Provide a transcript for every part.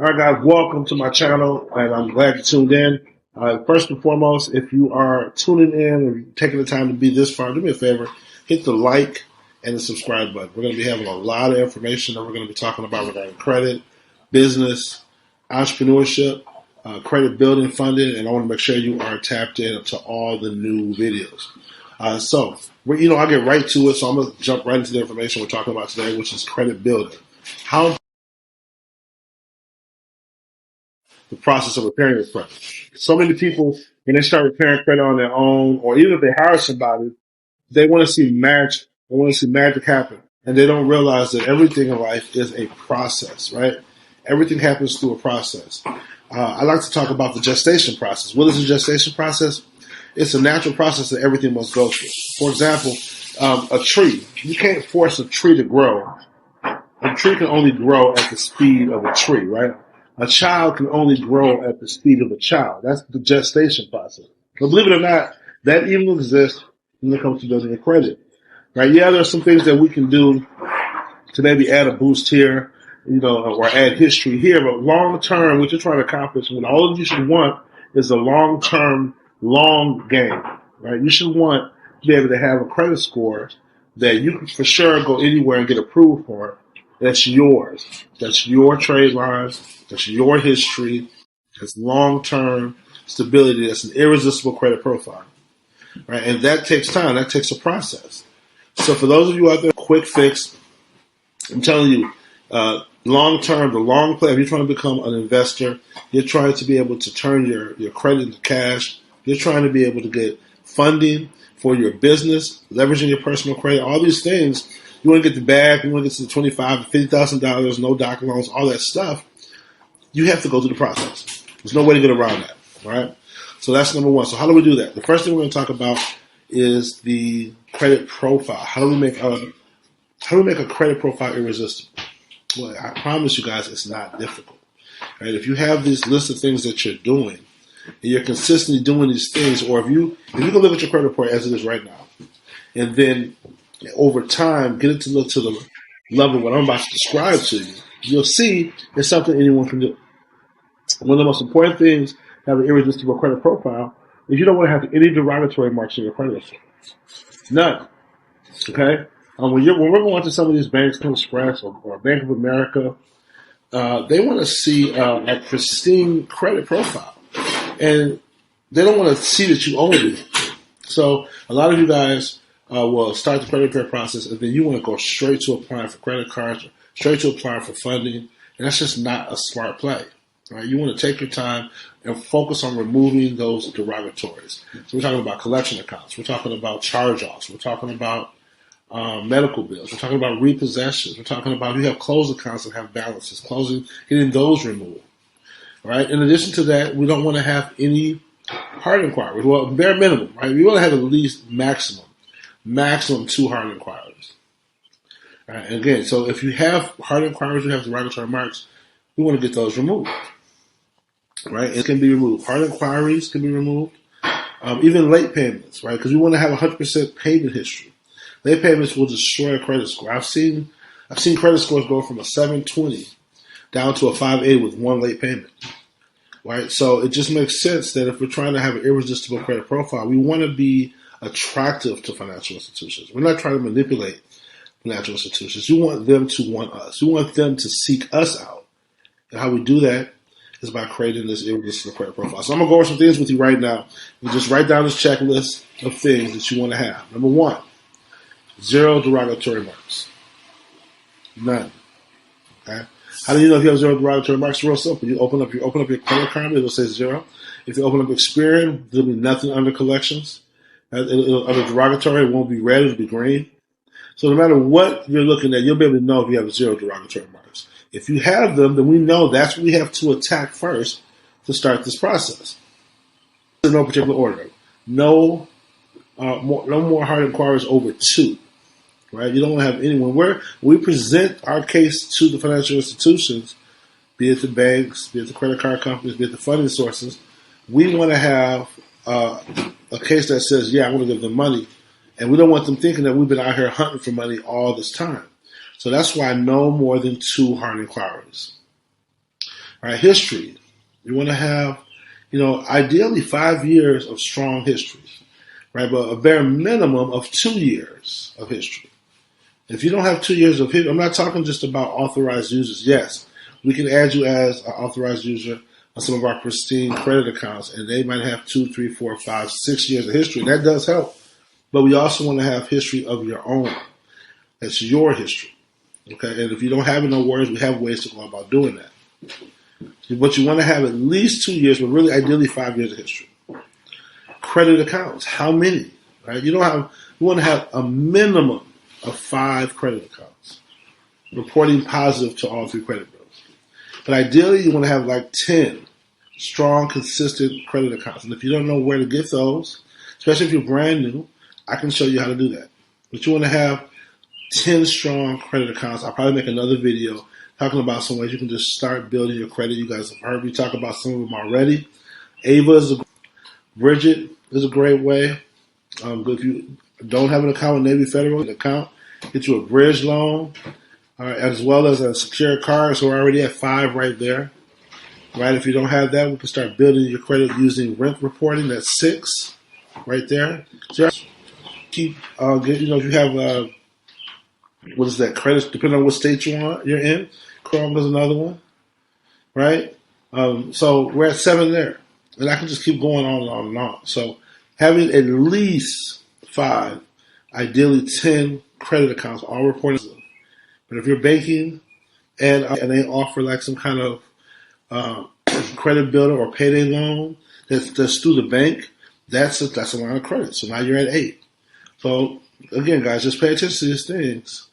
All right, guys, welcome to my channel, and I'm glad you tuned in. First and foremost, if you are tuning in or taking the time to be this far, do me a favor, hit the like and the subscribe button. We're going to be having a lot of information that we're going to be talking about regarding credit, business, entrepreneurship, credit building, funding, and I want to make sure you are tapped in to all the new videos. I'll get right to it, so I'm going to jump right into the information we're talking about today, which is credit building. How the process of repairing your credit. So many people, when they start repairing credit on their own, or even if they hire somebody, they want to see magic. They want to see magic happen. And they don't realize that everything in life is a process, right? Everything happens through a process. I like to talk about the gestation process. What is the gestation process? It's a natural process that everything must go through. For example, a tree. You can't force a tree to grow. A tree can only grow at the speed of a tree, right? A child can only grow at the speed of a child. That's the gestation process. But believe it or not, that even exists when it comes to building a credit. Right? Yeah, there are some things that we can do to maybe add a boost here, or add history here, but long term, what you're trying to accomplish, and all you should want is a long term, long game. Right? You should want to be able to have a credit score that you can for sure go anywhere and get approved for. That's yours. That's your trade lines. That's your history. That's long-term stability. That's an irresistible credit profile, right? And that takes time. That takes a process. So for those of you out there, quick fix, I'm telling you, long-term, the long play, if you're trying to become an investor, you're trying to be able to turn your credit into cash. You're trying to be able to get funding for your business, leveraging your personal credit, all these things. You want to get the bag, you want to get to the $25,000 to $50,000, no doc loans, all that stuff. You have to go through the process. There's no way to get around that, all right? So that's number one. So how do we do that? The first thing we're going to talk about is the credit profile. How do we make a credit profile irresistible? Well, I promise you guys, it's not difficult. Right? If you have this list of things that you're doing, and you're consistently doing these things, or if you can look at your credit report as it is right now, and then over time, get it to look to the level of what I'm about to describe to you, you'll see it's something anyone can do. One of the most important things to have an irresistible credit profile is you don't want to have any derogatory marks in your credit report. None. Okay? When we're going to some of these banks, Express or Bank of America, they want to see a pristine credit profile. And they don't want to see that you own it. So a lot of you guys will start the credit repair process, and then you want to go straight to applying for credit cards, straight to applying for funding, and that's just not a smart play. Right? You want to take your time and focus on removing those derogatories. So we're talking about collection accounts, we're talking about charge-offs, we're talking about medical bills, we're talking about repossessions, we're talking about you have closed accounts that have balances, getting those removed. Right? In addition to that, we don't want to have any hard inquiries. Well, bare minimum, right? We want to have at least maximum 2 hard inquiries. Right? And again, so if you have hard inquiries, you have derogatory marks, we want to get those removed. Right? It can be removed. Hard inquiries can be removed. Even late payments, right? Because we want to have 100% payment history. Late payments will destroy a credit score. I've seen credit scores go from a 720 down to a 580 with one late payment. Right? So it just makes sense that if we're trying to have an irresistible credit profile, we want to be attractive to financial institutions. We're not trying to manipulate financial institutions. You want them to want us. You want them to seek us out. And how we do that is by creating this irresistible credit profile. So I'm going to go over some things with you right now. You just write down this checklist of things that you want to have. Number 1, 0 derogatory marks. None. Okay? How do you know if you have 0 derogatory marks? It's real simple. You open up your credit card, it'll say 0. If you open up Experian, there'll be nothing under collections. Under derogatory, it won't be red, it'll be green. So no matter what you're looking at, you'll be able to know if you have 0 derogatory marks. If you have them, then we know that's what we have to attack first to start this process. In no particular order. No more hard inquiries over 2. Right? You don't want to have anyone. When we present our case to the financial institutions, be it the banks, be it the credit card companies, be it the funding sources, we want to have a case that says, yeah, I want to give them money. And we don't want them thinking that we've been out here hunting for money all this time. So that's why no more than 2 hard inquiries. All right, history. You want to have, ideally 5 years of strong history, right? But a bare minimum of 2 years of history. If you don't have 2 years of history, I'm not talking just about authorized users. Yes, we can add you as an authorized user on some of our pristine credit accounts, and they might have 2, 3, 4, 5, 6 years of history. That does help. But we also want to have history of your own. That's your history. Okay, and if you don't have it, no worries. We have ways to go about doing that. But you want to have at least 2 years, but really ideally 5 years of history. Credit accounts. How many? Right? You want to have a minimum of 5 credit accounts, reporting positive to all 3 credit bureaus. But ideally, you want to have like 10 strong, consistent credit accounts. And if you don't know where to get those, especially if you're brand new, I can show you how to do that. But you want to have 10 strong credit accounts. I'll probably make another video talking about some ways you can just start building your credit. You guys have heard me talk about some of them already. Bridget is a great way. If you don't have an account with Navy Federal, get you a bridge loan, as well as a secured card. So we're already at 5 right there. Right? If you don't have that, we can start building your credit using rent reporting. That's 6 right there. So keep if you have what is that credit? Depending on what state you're in. Chrome is another one, right? So we're at 7 there, and I can just keep going on and on and on. So having at least 5, ideally 10 credit accounts, all reported. But if you're banking and they offer like some kind of credit builder or payday loan that's through the bank, that's a line of credit. So now you're at 8. So again, guys, just pay attention to these things.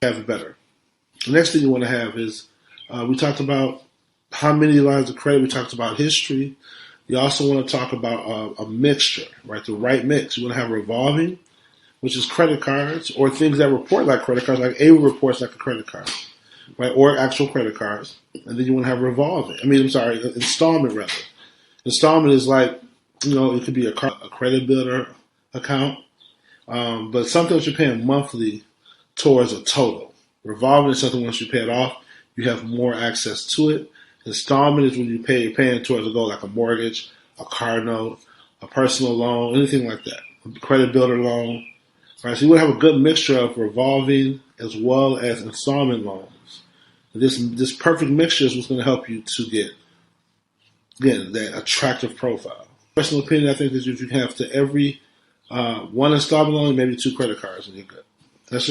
Have it better. The next thing you want to have is we talked about how many lines of credit. We talked about history. You also want to talk about a mixture, right? The right mix. You want to have revolving, which is credit cards or things that report like credit cards, like A reports like a credit card, right? Or actual credit cards. And then you want to have revolving. Installment rather. Installment is like, it could be a credit builder account, but something that you're paying monthly towards a total. Revolving is something once you pay it off, you have more access to it. Installment is when you're paying towards a goal like a mortgage, a car note, a personal loan, anything like that. A credit builder loan. Right? So you want to have a good mixture of revolving as well as installment loans. This perfect mixture is what's going to help you to get, again, that attractive profile. Personal opinion, I think, is if you have to every one installment loan, maybe 2 credit cards, and you're good. That's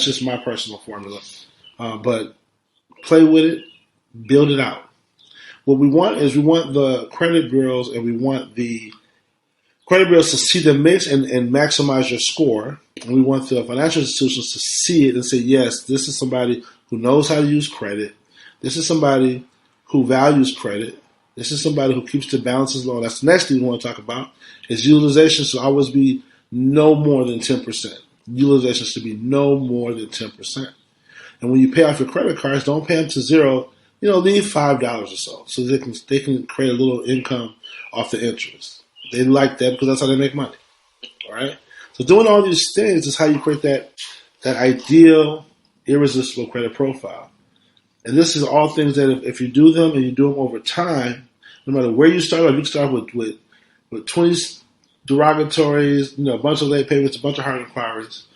just my personal formula. But play with it, build it out. What we want is the credit bureaus and we want the credit bureaus to see the mix and maximize your score. And we want the financial institutions to see it and say, yes, this is somebody who knows how to use credit. This is somebody who values credit. This is somebody who keeps the balances low. That's the next thing we want to talk about is utilization should always be no more than 10%. Utilization should be no more than 10%. And when you pay off your credit cards, don't pay them to zero. Leave $5 or so they can create a little income off the interest. They like that because that's how they make money. All right. So doing all these things is how you create that ideal, irresistible credit profile. And this is all things that if you do them and you do them over time, no matter where you start, you can start with 20 derogatories, a bunch of late payments, a bunch of hard inquiries.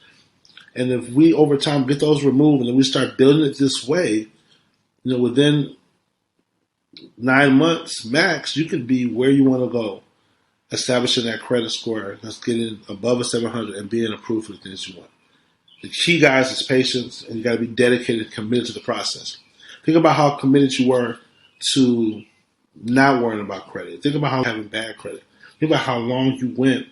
And if we over time get those removed and then we start building it this way, within 9 months max, you could be where you want to go, establishing that credit score that's getting above a 700 and being approved for the things you want. The key, guys, is patience, and you got to be dedicated and committed to the process. Think about how committed you were to not worrying about credit. Think about how having bad credit. Think about how long you went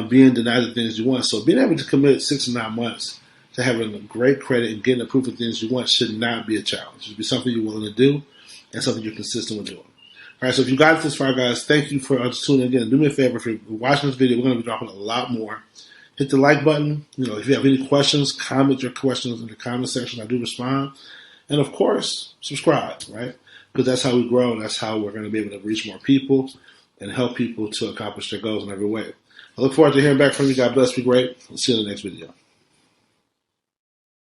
being denied the things you want. So being able to commit 6 to 9 months to having a great credit and getting approved for things you want should not be a challenge. It should be something you're willing to do and something you're consistent with doing. All right, so if you got this far, guys, thank you for tuning in. Do me a favor, if you're watching this video, we're going to be dropping a lot more. Hit the like button. If you have any questions, comment your questions in the comment section. I do respond. And, of course, subscribe, right? Because that's how we grow, and that's how we're going to be able to reach more people and help people to accomplish their goals in every way. I look forward to hearing back from you. God bless. Be great. I'll see you in the next video.